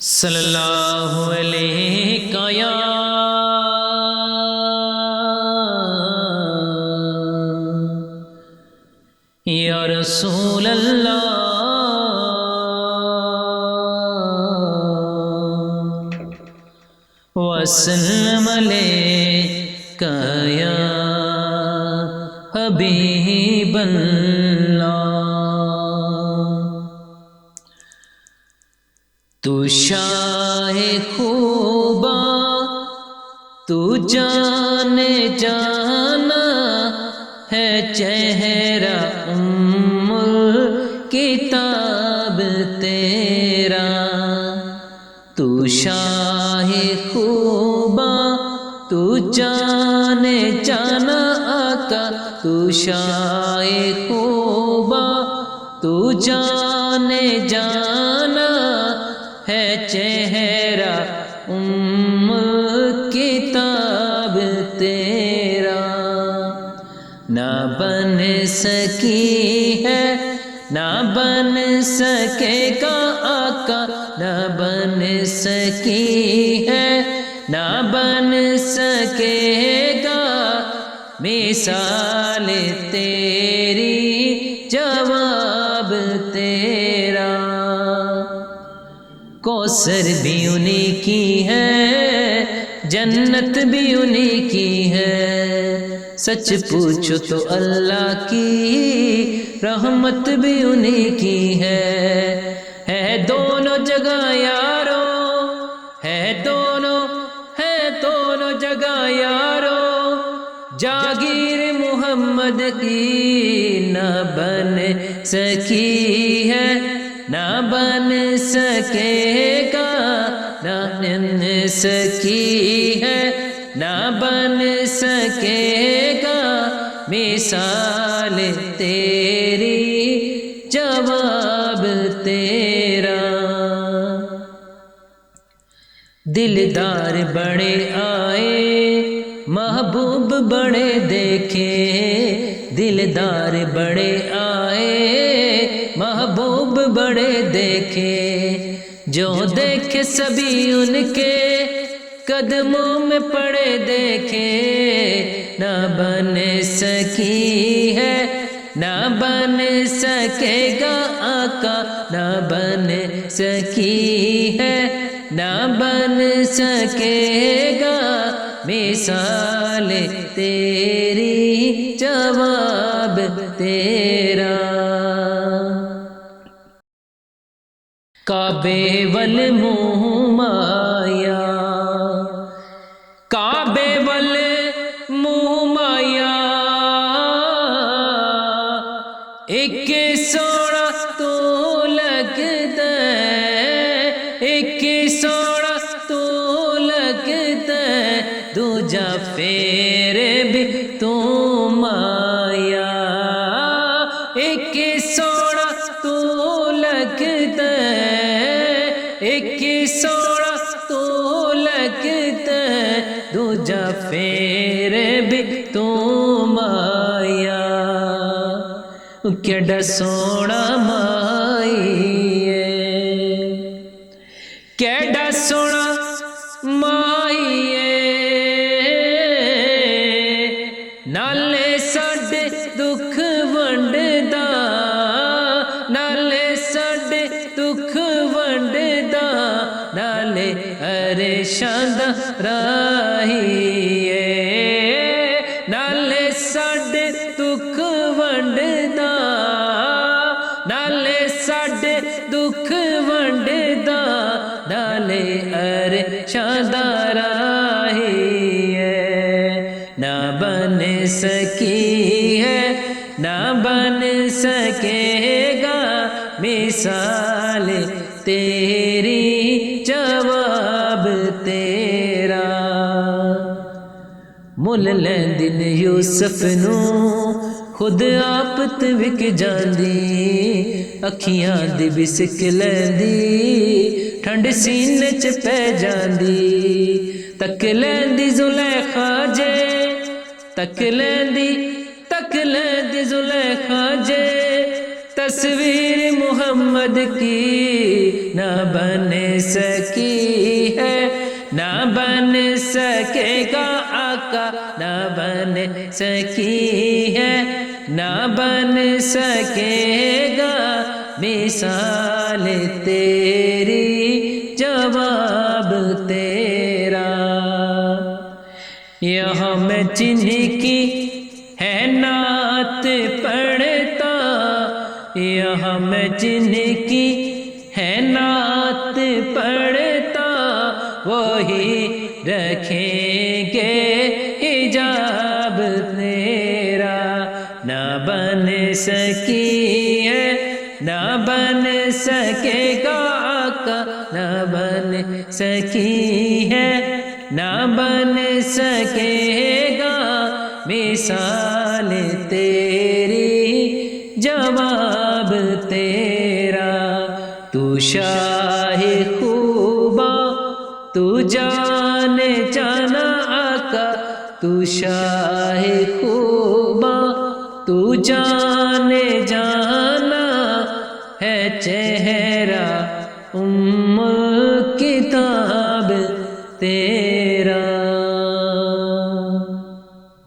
صلی اللہ علیہ یا رسول اللہ وسلم علیک یا حبیب اللہ۔ تو شاہ خوبا تو جان جانا ہے چہرہ کتاب تیرا۔ تو شاہ خوبا تو جان جانا آقا، تو شاہ خوبا تو جان جانا ہے چہرہ کتاب تیرا۔ نہ بن سکی ہے نہ بن سکے گا آقا، نہ بن سکی ہے نہ بن سکے گا مثال تیری، جواب تیرا۔ کوثر بھی انہی کی ہے، جنت بھی انہی کی ہے، سچ پوچھو تو اللہ کی رحمت بھی انہی کی ہے دونوں جگہ یارو، ہے دونوں جگہ یارو، جاگیر محمد کی نہ بن سکی ہے نہ بن سکے گا، نہ بن سکی ہے نہ بن سکے گا مثال تیری، جواب تیرا۔ دلدار بڑے آئے محبوب بڑے دیکھے، دلدار بڑے آئے محبوب بڑے دیکھے، جو دیکھے سبھی ان کے قدموں میں پڑے دیکھے۔ نہ بن سکی ہے نہ بن سکے گا آقا، نہ بن سکی ہے نہ بن سکے گا مثال تیری، جواب تیرا۔ کعبے والمنہ مایا، کعبے والمنہ مایا، ایک سوڑا تو لگتا ہے، ایک سوڑا تو لگتا ہے، دوجا پھر بھی تو مایا، ایک سوڑا تو لگتا ہے، ایک سوڑا تو لگتا ہے، دوجا پھر بھی تو مایا۔ کیڈا سونا مائی ہے، کیڈا سونا مائی ہے، نالے ساڈے دکھ ونڈدا، نالے ساڈے دکھ ونڈدا، نالے عرشاں دا راہی ہے، نالے ساڈے دکھ ونڈدا، نالے ساڈے دکھ ونڈدا، نالے عرشاں دا راہی ہے۔ نہ بن سکی ہے نہ بن سکے گا مثال تیری، جواب تیرا۔ مل لیندی نے یوسف نو خود آپ وک جاندی، اکھیاں دی بسک لیندی ٹھنڈ سینے چ پہ جاندی، تک لیندی زلیخا جے، تک لیندی زلیخا جے، تصویر محمد کی نہ بن سکی ہے، نہ بن سکے گا آقا، نہ بن سکی ہے، نہ بن سکے گا مثال تیری، جواب تیرا۔ یہاں میں جن کی ہے نعت پڑھتا، یہاں میں جن کی ہے نعت پڑھتا، وہی رکھیں گے حجاب تیرا۔ نہ بن سکی ہے، نہ بن سکے گا آقا، نہ بن سکی ہے، نہ بن سکے گا مثال تیری، جواب تیرا۔ تو شاہ خوبا، تو جان جانا آقا، تو شاہ خوبا، تو جان جانا ہے، چہرہ کتاب تیرا۔